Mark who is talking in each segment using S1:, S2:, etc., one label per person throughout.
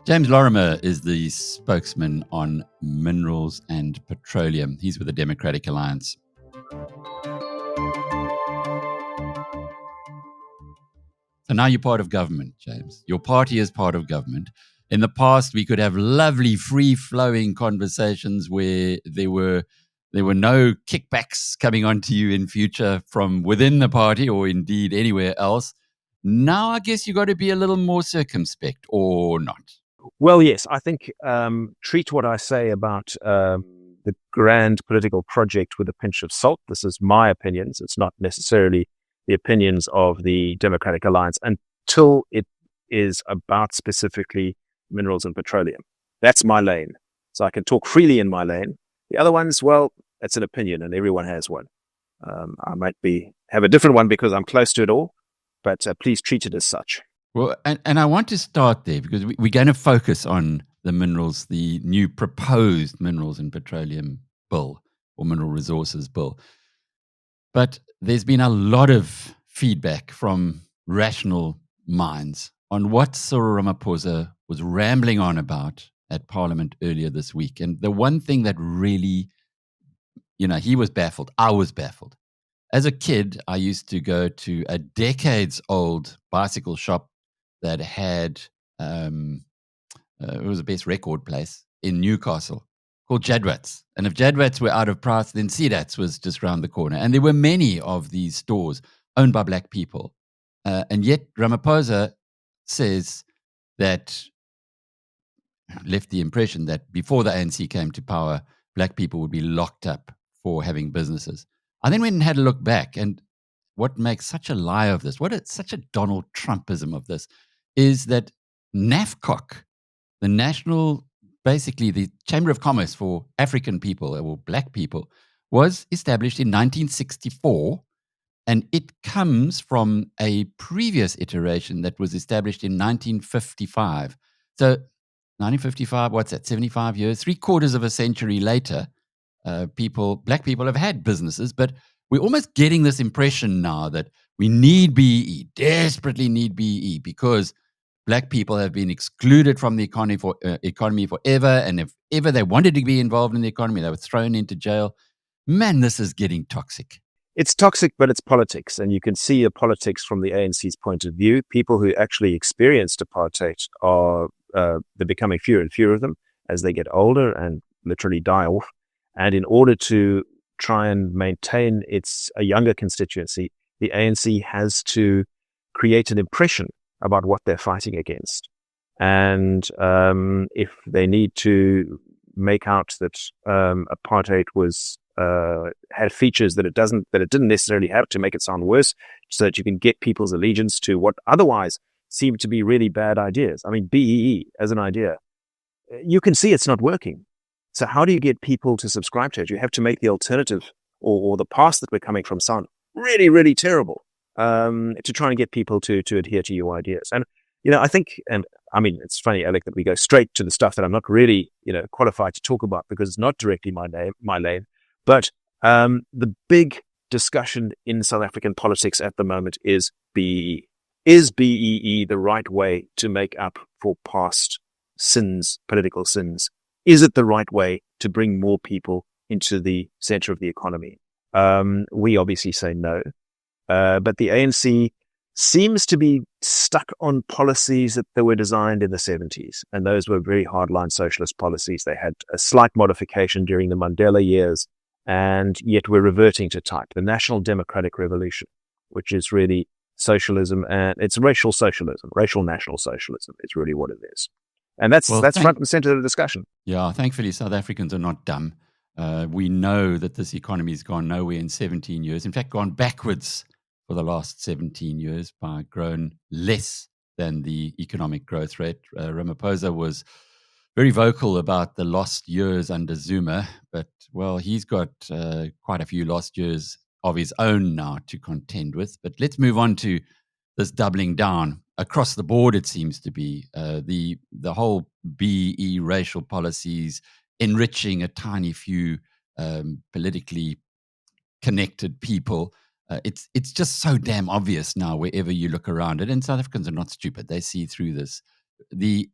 S1: James Lorimer is the spokesman on minerals and petroleum. He's with the Democratic Alliance. So now you're part of government, James. Your party is part of government. In the past, we could have lovely, free-flowing conversations where there were no kickbacks coming onto you in future from within the party or indeed anywhere else. Now I guess you got to be a little more circumspect, or not.
S2: Well, yes, I think treat what I say about the grand political project with a pinch of salt. This is my opinions. It's not necessarily the opinions of the Democratic Alliance until it is about specifically minerals and petroleum. That's my lane. So I can talk freely in my lane. The other ones, well, that's an opinion and everyone has one. I might have a different one because I'm close to it all, but please treat it as such.
S1: Well, and I want to start there because we're going to focus on the minerals, the new proposed minerals and petroleum bill or mineral resources bill. But there's been a lot of feedback from rational minds on what Cyril Ramaphosa was rambling on about at Parliament earlier this week. And the one thing that really, he was baffled. I was baffled. As a kid, I used to go to a decades-old bicycle shop that had, it was the best record place in Newcastle called Jadwat's. And if Jadwat's were out of price, then Sedat's was just around the corner. And there were many of these stores owned by black people. And yet Ramaphosa says that, left the impression that before the ANC came to power, black people would be locked up for having businesses. I then went and had a look back, and what makes such a lie of this, such a Donald Trumpism of this, is that NAFCOC, basically the Chamber of Commerce for African people or black people, was established in 1964, and it comes from a previous iteration that was established in 1955. So 1955, what's that, 75 years, 3/4 of a century later, black people have had businesses, but we're almost getting this impression now that we need BEE, desperately need BEE, because black people have been excluded from the economy forever, and if ever they wanted to be involved in the economy, they were thrown into jail. Man, this is getting toxic.
S2: It's toxic, but it's politics, and you can see the politics from the ANC's point of view. People who actually experienced apartheid they're becoming fewer and fewer of them as they get older and literally die off. And in order to try and maintain a younger constituency, the ANC has to create an impression about what they're fighting against. And if they need to make out that apartheid had features that it didn't necessarily have, to make it sound worse, so that you can get people's allegiance to what otherwise seem to be really bad ideas. I mean, BEE as an idea, you can see it's not working. So how do you get people to subscribe to it? You have to make the alternative or the past that we're coming from sound really, really terrible to try and get people to adhere to your ideas. And, I think, and I mean, it's funny, Alec, that we go straight to the stuff that I'm not really, qualified to talk about because it's not directly my lane. But the big discussion in South African politics at the moment is BEE. Is BEE the right way to make up for past sins, political sins? Is it the right way to bring more people into the center of the economy? We obviously say no. But the ANC seems to be stuck on policies that they were designed in the 70s. And those were very hardline socialist policies. They had a slight modification during the Mandela years, and yet we're reverting to type. The National Democratic Revolution, which is really socialism, and it's racial socialism, racial national socialism is really what it is. And that's front and center of the discussion.
S1: Yeah, thankfully, South Africans are not dumb. We know that this economy has gone nowhere in 17 years. In fact, gone backwards for the last 17 years by grown less than the economic growth rate. Ramaphosa was very vocal about the lost years under Zuma, but, well, he's got quite a few lost years of his own now to contend with. But let's move on to this doubling down across the board. It seems to be the whole BEE racial policies, enriching a tiny few politically connected people. It's just so damn obvious now wherever you look around it. And South Africans are not stupid; they see through this. The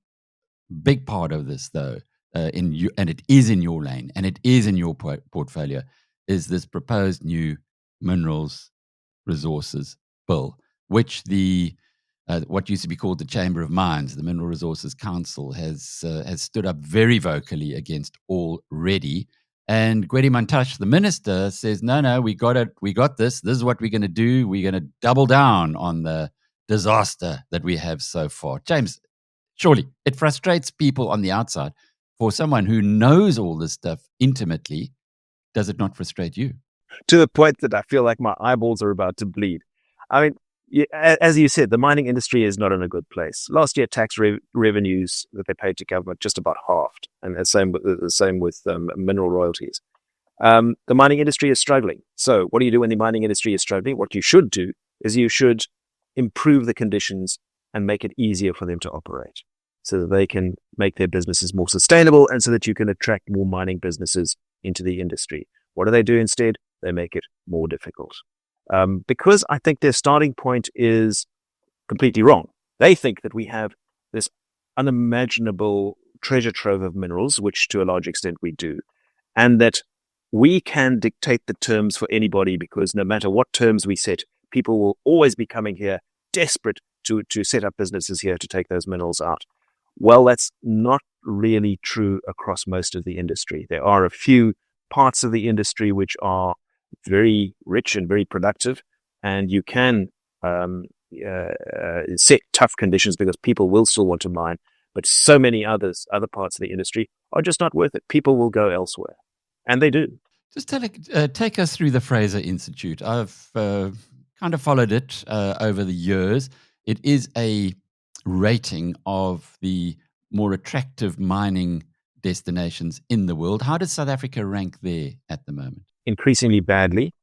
S1: big part of this, though, in you, and it is in your lane, and it is in your portfolio, is this proposed new minerals resources bill, which the what used to be called the Chamber of Mines, the Mineral Resources Council, has stood up very vocally against already. And Gwedi Mantashe, the minister, says, no, we got it. We got this. This is what we're going to do. We're going to double down on the disaster that we have so far. James, surely it frustrates people on the outside. For someone who knows all this stuff intimately, does it not frustrate you?
S2: To the point that I feel like my eyeballs are about to bleed. I mean, as you said, the mining industry is not in a good place. Last year, tax revenues that they paid to government just about halved, and the same with mineral royalties. The mining industry is struggling. So what do you do when the mining industry is struggling? What you should do is you should improve the conditions and make it easier for them to operate so that they can make their businesses more sustainable and so that you can attract more mining businesses into the industry. What do they do instead? They make it more difficult. Because I think their starting point is completely wrong. They think that we have this unimaginable treasure trove of minerals, which to a large extent we do, and that we can dictate the terms for anybody because no matter what terms we set, people will always be coming here desperate to set up businesses here to take those minerals out. Well, that's not really true across most of the industry. There are a few parts of the industry which are very rich and very productive, and you can set tough conditions because people will still want to mine. But so many other parts of the industry are just not worth it. People will go elsewhere, and they do.
S1: Just take us through the Fraser Institute. I've kind of followed it over the years. It is a rating of the more attractive mining destinations in the world. How does South Africa rank there at the moment?
S2: Increasingly badly.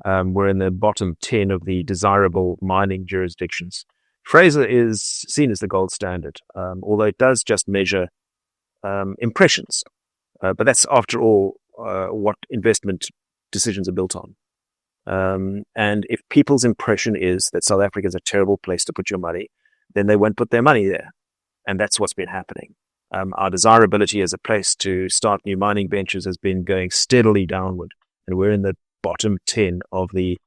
S2: We're in the bottom 10 of the desirable mining jurisdictions. Fraser is seen as the gold standard, although it does just measure impressions. But that's, after all, what investment decisions are built on. And if people's impression is that South Africa is a terrible place to put your money, then they won't put their money there. And that's what's been happening. Our desirability as a place to start new mining ventures has been going steadily downward. And we're in the bottom 10 of the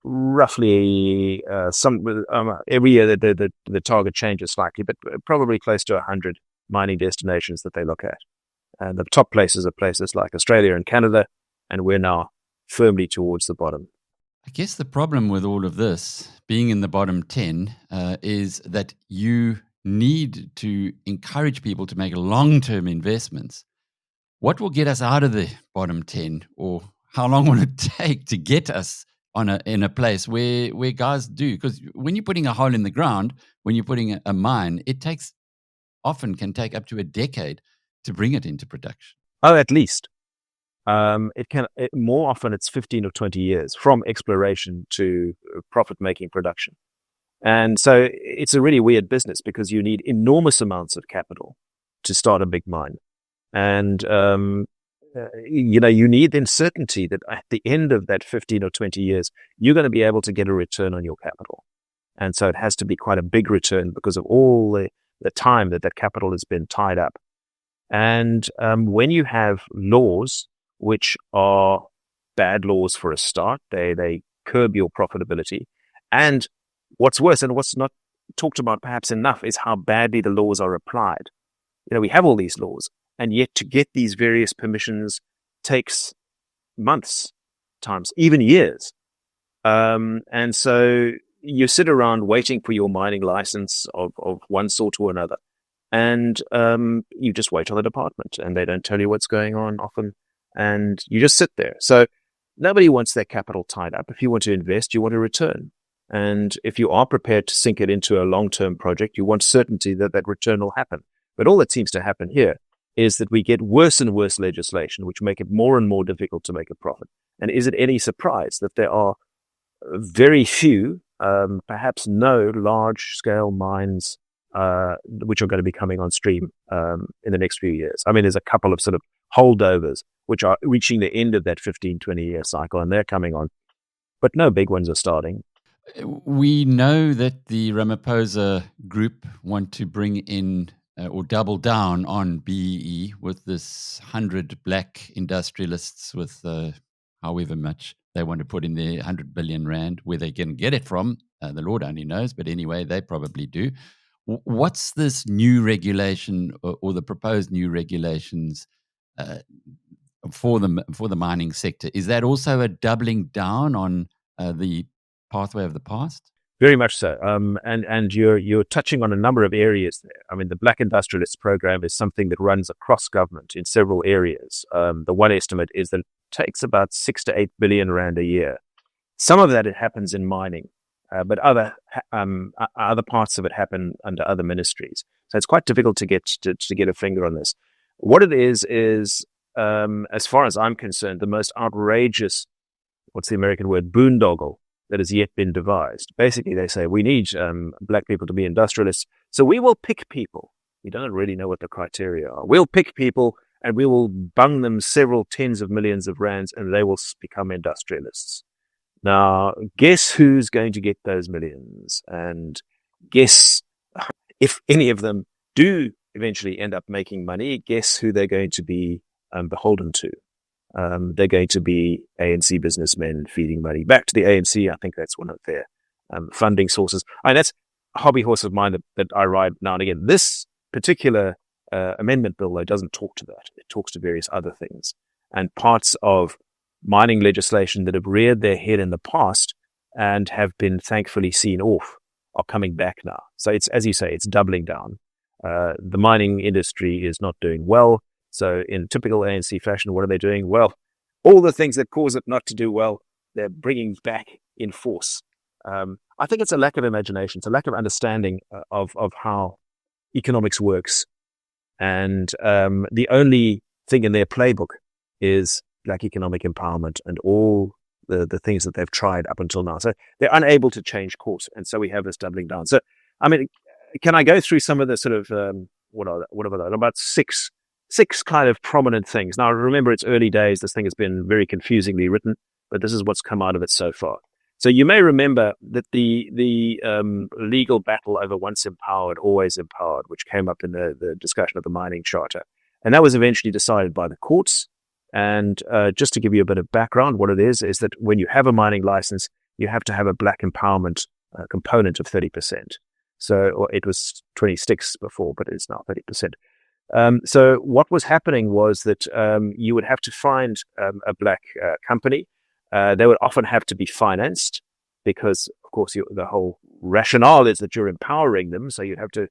S2: roughly every year the target changes slightly, but probably close to 100 mining destinations that they look at. And the top places are places like Australia and Canada, and we're now firmly towards the bottom.
S1: I guess the problem with all of this, being in the bottom 10, is that you need to encourage people to make long-term investments. What will get us out of the bottom 10, or how long will it take to get us in a place where guys do? Because when you're putting a hole in the ground, when you're putting a mine, it often can take up to a decade to bring it into production.
S2: Oh, at least. More often it's 15 or 20 years from exploration to profit-making production. And so it's a really weird business because you need enormous amounts of capital to start a big mine. And, you need then certainty that at the end of that 15 or 20 years, you're going to be able to get a return on your capital. And so it has to be quite a big return because of all the time that capital has been tied up. And when you have laws which are bad laws for a start, they curb your profitability. And what's worse, and what's not talked about perhaps enough, is how badly the laws are applied. We have all these laws, and yet to get these various permissions takes months, times even years. And so you sit around waiting for your mining license of one sort or another, and you just wait on the department, and they don't tell you what's going on often, and you just sit there. So nobody wants their capital tied up. If you want to invest, you want a return. And if you are prepared to sink it into a long-term project, you want certainty that return will happen. But all that seems to happen here is that we get worse and worse legislation, which make it more and more difficult to make a profit. And is it any surprise that there are very few, perhaps no large-scale mines which are going to be coming on stream in the next few years? I mean, there's a couple of sort of holdovers which are reaching the end of that 15, 20-year cycle, and they're coming on. but no big ones are starting.
S1: We know that the Ramaphosa group want to bring in or double down on BEE with this 100 black industrialists with however much they want to put in their 100 billion rand. Where they can get it from, the Lord only knows. But anyway, they probably do. What's this new regulation or the proposed new regulations uh, for the mining sector? Is that also a doubling down on the pathway of the past?
S2: Very much so. And you're touching on a number of areas there. I mean, the Black Industrialists program is something that runs across government in several areas. The one estimate is that it takes about 6 to 8 billion rand a year. Some of that it happens in mining, but other parts of it happen under other ministries. So it's quite difficult to get a finger on this. What it is as far as I'm concerned, the most outrageous, what's the American word, boondoggle that has yet been devised. Basically, they say, we need black people to be industrialists, so we will pick people. We don't really know what the criteria are. We'll pick people and we will bung them several tens of millions of rands and they will become industrialists. Now, guess who's going to get those millions? And guess if any of them do eventually end up making money, guess who they're going to be beholden to? They're going to be ANC businessmen feeding money back to the ANC. I think that's one of their funding sources. And that's a hobby horse of mine that I ride now and again. This particular amendment bill, though, doesn't talk to that. It talks to various other things. And parts of mining legislation that have reared their head in the past and have been thankfully seen off are coming back now. So it's, as you say, it's doubling down. The mining industry is not doing well. So in typical ANC fashion, what are they doing? Well, all the things that cause it not to do well, they're bringing back in force. I think it's a lack of imagination. It's a lack of understanding of how economics works. And the only thing in their playbook is black economic empowerment and all the things that they've tried up until now. So they're unable to change course. And so we have this doubling down. So, I mean, can I go through some of the sort of, what are they? About six kind of prominent things. Now, remember, it's early days. This thing has been very confusingly written, but this is what's come out of it so far. So you may remember that the legal battle over once empowered, always empowered, which came up in the discussion of the mining charter. And that was eventually decided by the courts. And just to give you a bit of background, what it is that when you have a mining license, you have to have a black empowerment component of 30%. So it was 26 before, but it's now 30%. So what was happening was that you would have to find a black company. They would often have to be financed because, of course, the whole rationale is that you're empowering them. So you'd have to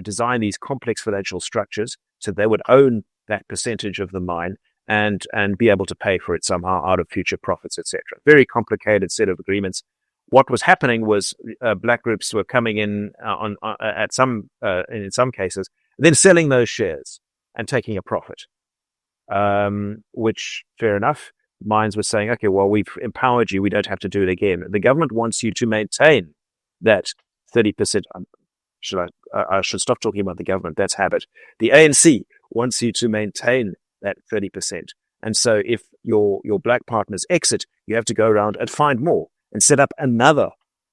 S2: design these complex financial structures so they would own that percentage of the mine and be able to pay for it somehow out of future profits, etc. Very complicated set of agreements. What was happening was black groups were coming in in some cases, then selling those shares and taking a profit, which, fair enough, mines were saying, okay, well, we've empowered you. We don't have to do it again. The government wants you to maintain that 30%. I should stop talking about the government. That's habit. The ANC wants you to maintain that 30%. And so if your black partners exit, you have to go around and find more and set up another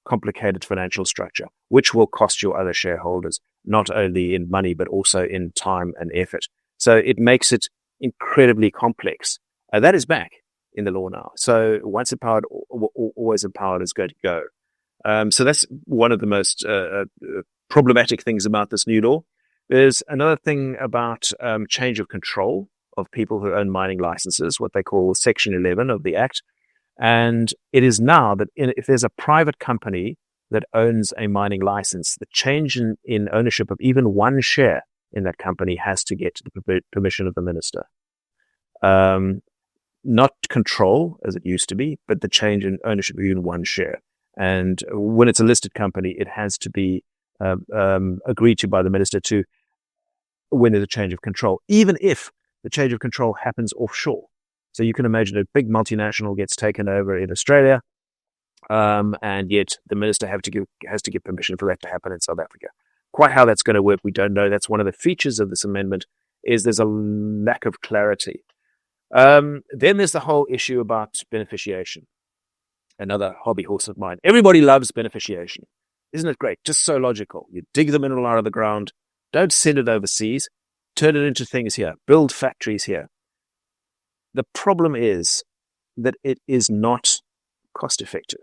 S2: complicated financial structure, which will cost your other shareholders, not only in money, but also in time and effort. So it makes it incredibly complex. That is back in the law now. So once empowered, always empowered is going to go. So that's one of the most problematic things about this new law. There's another thing about change of control of people who own mining licenses, what they call Section 11 of the Act. And it is now that if there's a private company that owns a mining license, the change in ownership of even one share in that company has to get the permission of the minister. Not control, as it used to be, but the change in ownership of even one share. And when it's a listed company, it has to be agreed to by the minister to when there's a change of control, even if the change of control happens offshore. So you can imagine a big multinational gets taken over in Australia, and yet the minister has to give permission for that to happen in South Africa. Quite how that's going to work, we don't know. That's one of the features of this amendment, is there's a lack of clarity. Then there's the whole issue about beneficiation. another hobby horse of mine. Everybody loves beneficiation. Isn't it great? Just so logical. You dig the mineral out of the ground, don't send it overseas, turn it into things here, build factories here. The problem is that it is not cost effective.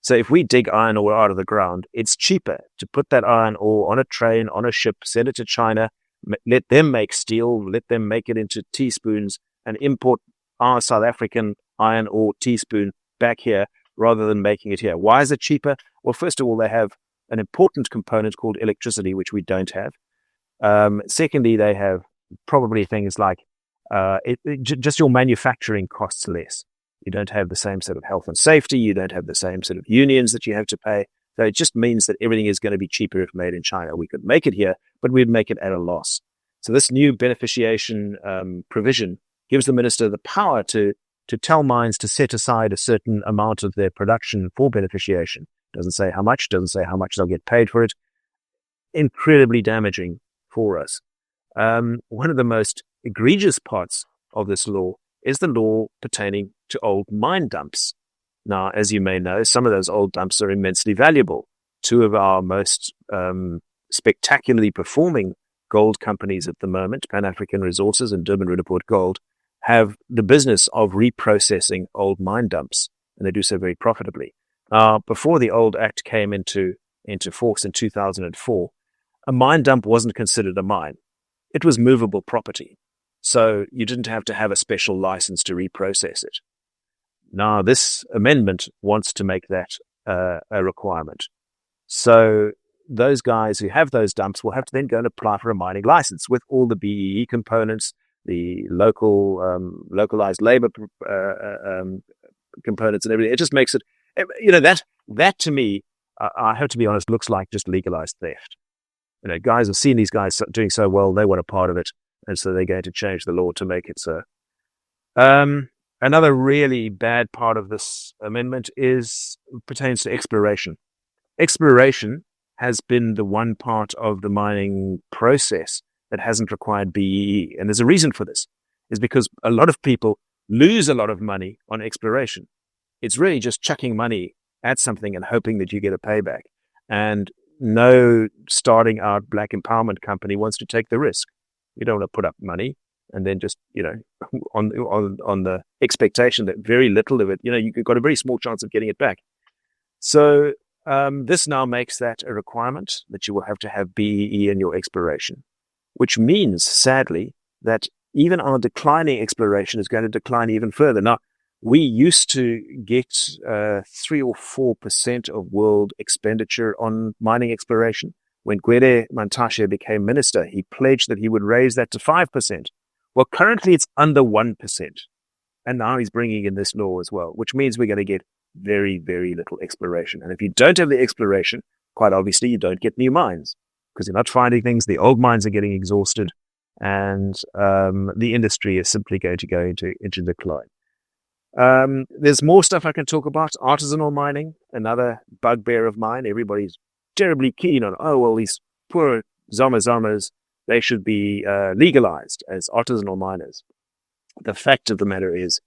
S2: So if we dig iron ore out of the ground, it's cheaper to put that iron ore on a train, on a ship, send it to China, let them make steel, let them make it into teaspoons, and import our South African iron ore teaspoon back here rather than making it here. Why is it cheaper? Well, first of all, they have an important component called electricity, which we don't have. Secondly, they have probably things like just your manufacturing costs less. You don't have the same sort of health and safety. You don't have the same sort of unions that you have to pay. So it just means that everything is going to be cheaper if made in China. We could make it here, but we'd make it at a loss. So this new beneficiation provision gives the minister the power to tell mines to set aside a certain amount of their production for beneficiation. Doesn't say how much, doesn't say how much they'll get paid for it. Incredibly damaging for us. One of the most egregious parts of this law is the law pertaining to old mine dumps. Now, as you may know, some of those old dumps are immensely valuable. Two of our most spectacularly performing gold companies at the moment, Pan African Resources and Durban Roodepoort Gold, have the business of reprocessing old mine dumps, and they do so very profitably. Before the old act came into force in 2004, a mine dump wasn't considered a mine. It was movable property. So you didn't have to have a special license to reprocess it. Now, this amendment wants to make that a requirement. So those guys who have those dumps will have to then go and apply for a mining license with all the BEE components, the localized labor components and everything. It just makes it, that to me, I have to be honest, looks like just legalized theft. Guys have seen these guys doing so well, they want a part of it. And so they're going to change the law to make it so. Another really bad part of this amendment pertains to exploration. Exploration has been the one part of the mining process that hasn't required BEE. And there's a reason for this, is because a lot of people lose a lot of money on exploration. It's really just chucking money at something and hoping that you get a payback. And no starting out black empowerment company wants to take the risk. You don't want to put up money and then just, on the expectation that very little of it, you've got a very small chance of getting it back. So this now makes that a requirement that you will have to have BEE in your exploration, which means, sadly, that even our declining exploration is going to decline even further. Now, we used to get 3 or 4% of world expenditure on mining exploration. When Gwede Mantashe became minister, he pledged that he would raise that to 5%. Well, currently it's under 1%. And now he's bringing in this law as well, which means we're going to get very, very little exploration. And if you don't have the exploration, quite obviously you don't get new mines because you're not finding things. The old mines are getting exhausted and the industry is simply going to go into decline. There's more stuff I can talk about. Artisanal mining, another bugbear of mine. Everybody's terribly keen on, these poor Zamas, they should be legalized as artisanal miners. The fact of the matter is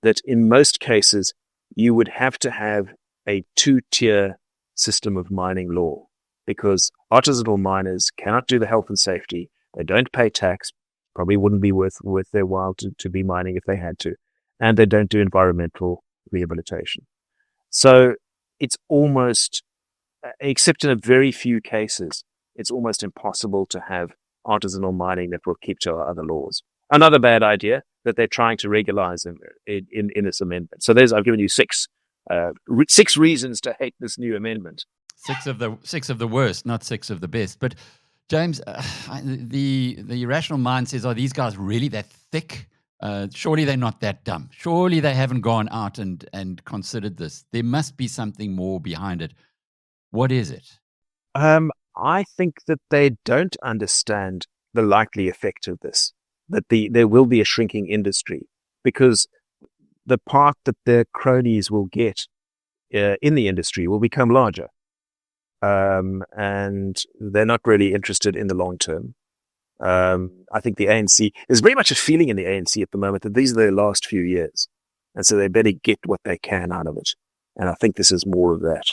S2: that in most cases, you would have to have a 2-tier system of mining law because artisanal miners cannot do the health and safety. They don't pay tax, probably wouldn't be worth their while to be mining if they had to. And they don't do environmental rehabilitation. So it's almost, except in a very few cases, it's almost impossible to have artisanal mining that will keep to our other laws. Another bad idea that they're trying to regularize in this amendment. So I've given you six reasons to hate this new amendment.
S1: Six of the worst, not six of the best. But James, the irrational mind says, are these guys really that thick? Surely they're not that dumb. Surely they haven't gone out and considered this. There must be something more behind it. What is it?
S2: I think that they don't understand the likely effect of this, that there will be a shrinking industry because the part that the cronies will get in the industry will become larger. And they're not really interested in the long term. I think the ANC, there's very much a feeling in the ANC at the moment that these are their last few years. And so they better get what they can out of it. And I think this is more of that.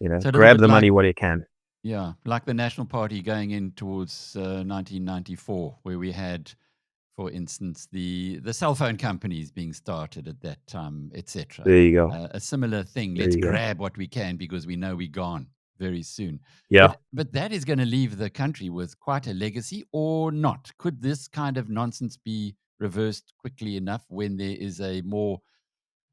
S1: So a little
S2: grab
S1: bit
S2: the
S1: like-
S2: money while you can.
S1: Yeah, like the National Party going in towards 1994, where we had, for instance, the cell phone companies being started at that time, etc.
S2: There you go.
S1: A similar thing.
S2: There
S1: Let's
S2: you go.
S1: grab what we can because we know we're gone very soon.
S2: Yeah.
S1: But that is going to leave the country with quite a legacy, or not? Could this kind of nonsense be reversed quickly enough when there is a more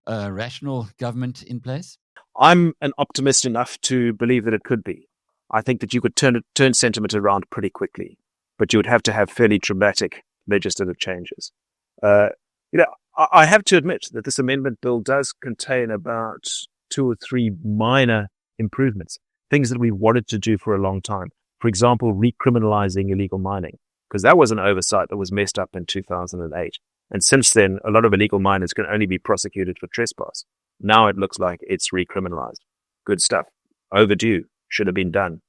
S1: rational government in place?
S2: I'm an optimist enough to believe that it could be. I think that you could turn sentiment around pretty quickly, but you would have to have fairly dramatic legislative changes. I have to admit that this amendment bill does contain about 2 or 3 minor improvements, things that we wanted to do for a long time. For example, recriminalizing illegal mining, because that was an oversight that was messed up in 2008. And since then, a lot of illegal miners can only be prosecuted for trespass. Now it looks like it's recriminalized. Good stuff. Overdue. Should have been done.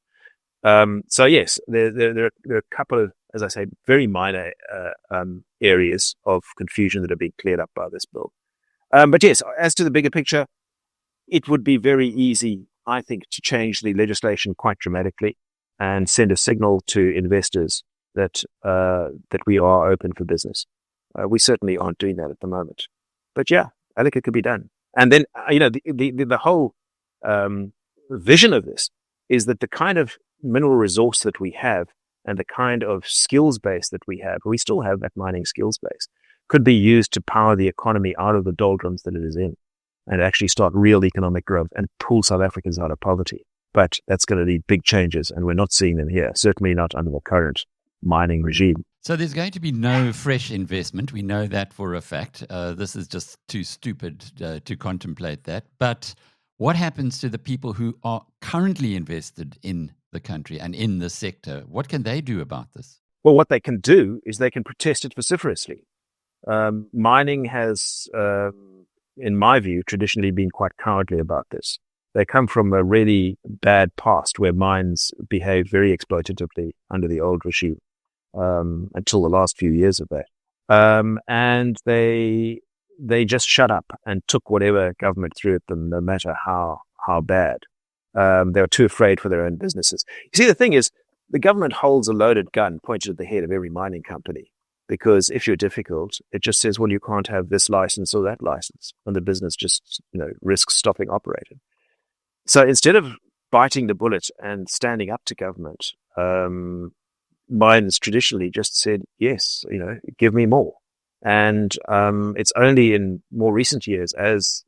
S2: So yes, there are a couple of, as I say, very minor areas of confusion that are being cleared up by this bill. But yes, as to the bigger picture, it would be very easy, I think, to change the legislation quite dramatically and send a signal to investors that we are open for business. We certainly aren't doing that at the moment. But yeah, I think it could be done. And then, the whole vision of this is that the kind of mineral resource that we have and the kind of skills base that we have, we still have that mining skills base, could be used to power the economy out of the doldrums that it is in and actually start real economic growth and pull South Africans out of poverty. But that's going to need big changes, and we're not seeing them here, certainly not under the current mining regime.
S1: So there's going to be no fresh investment. We know that for a fact. This is just too stupid to contemplate that. But what happens to the people who are currently invested in the country and in the sector? What can they do about this?
S2: Well, what they can do is they can protest it vociferously. Mining has, in my view, traditionally been quite cowardly about this. They come from a really bad past where mines behaved very exploitatively under the old regime. Until the last few years of that. And they just shut up and took whatever government threw at them, no matter how bad. They were too afraid for their own businesses. You see, the thing is, the government holds a loaded gun pointed at the head of every mining company, because if you're difficult, it just says, well, you can't have this license or that license, and the business just risks stopping operating. So instead of biting the bullet and standing up to government, mines traditionally just said, yes, give me more. And it's only in more recent years, as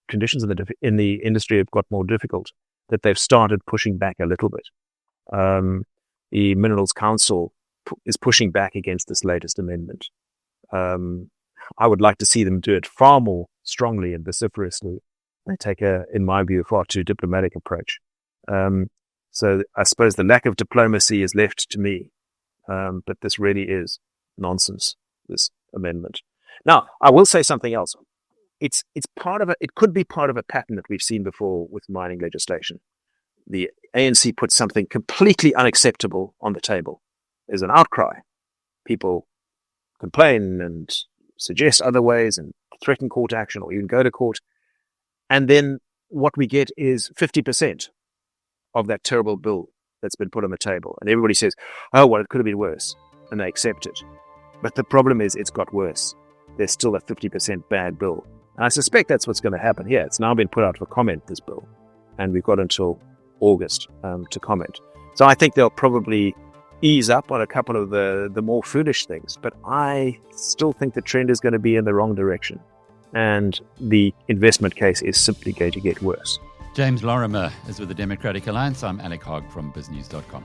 S2: conditions in the industry have got more difficult, that they've started pushing back a little bit. The Minerals Council is pushing back against this latest amendment. I would like to see them do it far more strongly and vociferously. They take in my view, a far too diplomatic approach. So I suppose the lack of diplomacy is left to me. But this really is nonsense, this amendment. Now, I will say something else. It could be part of a pattern that we've seen before with mining legislation. The ANC put something completely unacceptable on the table. There's an outcry. People complain and suggest other ways and threaten court action or even go to court. And then what we get is 50% of that terrible bill that's been put on the table. And everybody says, oh, well, it could have been worse. And they accept it. But the problem is it's got worse. There's still a 50% bad bill. And I suspect that's what's going to happen here. It's now been put out for comment, this bill. And we've got until August to comment. So I think they'll probably ease up on a couple of the more foolish things. But I still think the trend is going to be in the wrong direction. And the investment case is simply going to get worse.
S1: James Lorimer is with the Democratic Alliance. I'm Alec Hogg from BizNews.com.